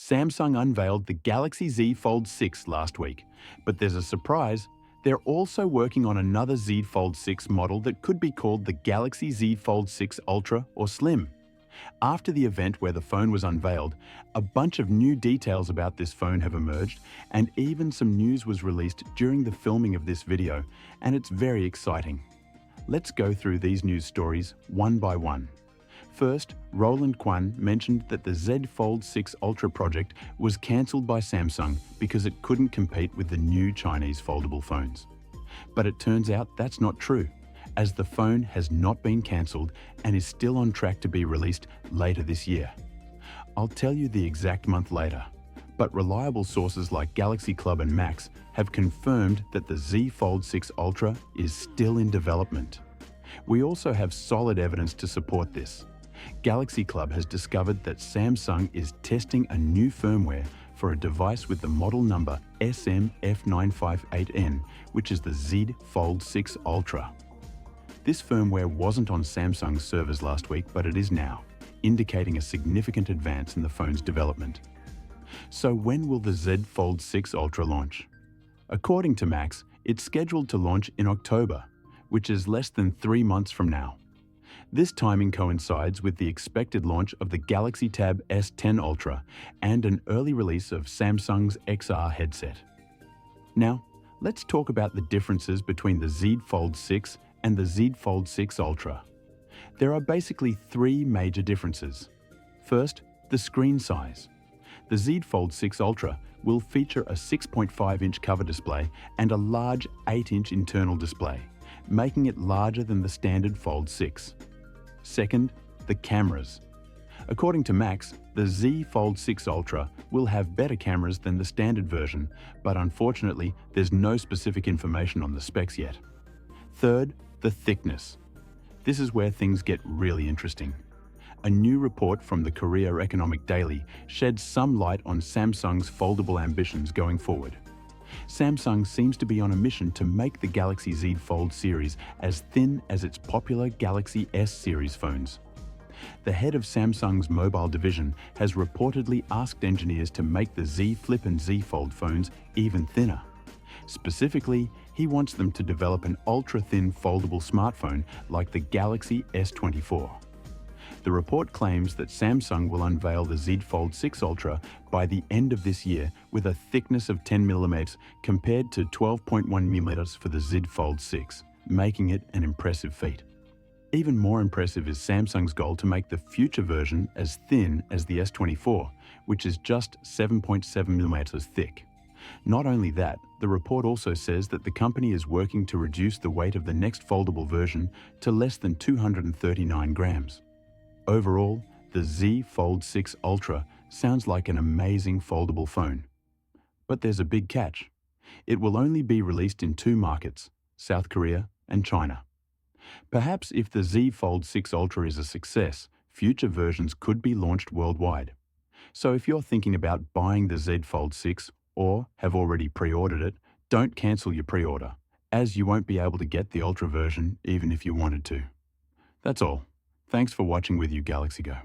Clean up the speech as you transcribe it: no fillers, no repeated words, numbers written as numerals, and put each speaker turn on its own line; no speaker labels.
Samsung unveiled the Galaxy Z Fold 6 last week, but there's a surprise. They're also working on another Z Fold 6 model that could be called the Galaxy Z Fold 6 Ultra or Slim. After the event where the phone was unveiled, a bunch of new details about this phone have emerged, and even some news was released during the filming of this video, and it's very exciting. Let's go through these news stories one by one. First, Roland Quan mentioned that the Z Fold 6 Ultra project was cancelled by Samsung because it couldn't compete with the new Chinese foldable phones. But it turns out that's not true, as the phone has not been cancelled and is still on track to be released later this year. I'll tell you the exact month later, but reliable sources like Galaxy Club and Max have confirmed that the Z Fold 6 Ultra is still in development. We also have solid evidence to support this. Galaxy Club has discovered that Samsung is testing a new firmware for a device with the model number SMF958N, which is the Z Fold 6 Ultra. This firmware wasn't on Samsung's servers last week, but it is now, indicating a significant advance in the phone's development. So when will the Z Fold 6 Ultra launch? According to Max, it's scheduled to launch in October, which is less than 3 months from now. This timing coincides with the expected launch of the Galaxy Tab S10 Ultra and an early release of Samsung's XR headset. Now, let's talk about the differences between the Z Fold 6 and the Z Fold 6 Ultra. There are basically 3 major differences. First, the screen size. The Z Fold 6 Ultra will feature a 6.5-inch cover display and a large 8-inch internal display, making it larger than the standard Fold 6. Second, the cameras. According to Max, the Z Fold 6 Ultra will have better cameras than the standard version, but unfortunately, there's no specific information on the specs yet. Third, the thickness. This is where things get really interesting. A new report from the Korea Economic Daily sheds some light on Samsung's foldable ambitions going forward. Samsung seems to be on a mission to make the Galaxy Z Fold series as thin as its popular Galaxy S series phones. The head of Samsung's mobile division has reportedly asked engineers to make the Z Flip and Z Fold phones even thinner. Specifically, he wants them to develop an ultra-thin foldable smartphone like the Galaxy S24. The report claims that Samsung will unveil the Z Fold 6 Ultra by the end of this year with a thickness of 10mm compared to 12.1mm for the Z Fold 6, making it an impressive feat. Even more impressive is Samsung's goal to make the future version as thin as the S24, which is just 7.7mm thick. Not only that, the report also says that the company is working to reduce the weight of the next foldable version to less than 239 grams. Overall, the Z Fold 6 Ultra sounds like an amazing foldable phone. But there's a big catch. It will only be released in 2 markets, South Korea and China. Perhaps if the Z Fold 6 Ultra is a success, future versions could be launched worldwide. So if you're thinking about buying the Z Fold 6 or have already pre-ordered it, don't cancel your pre-order, as you won't be able to get the Ultra version even if you wanted to. That's all. Thanks for watching with you, Galaxy Go.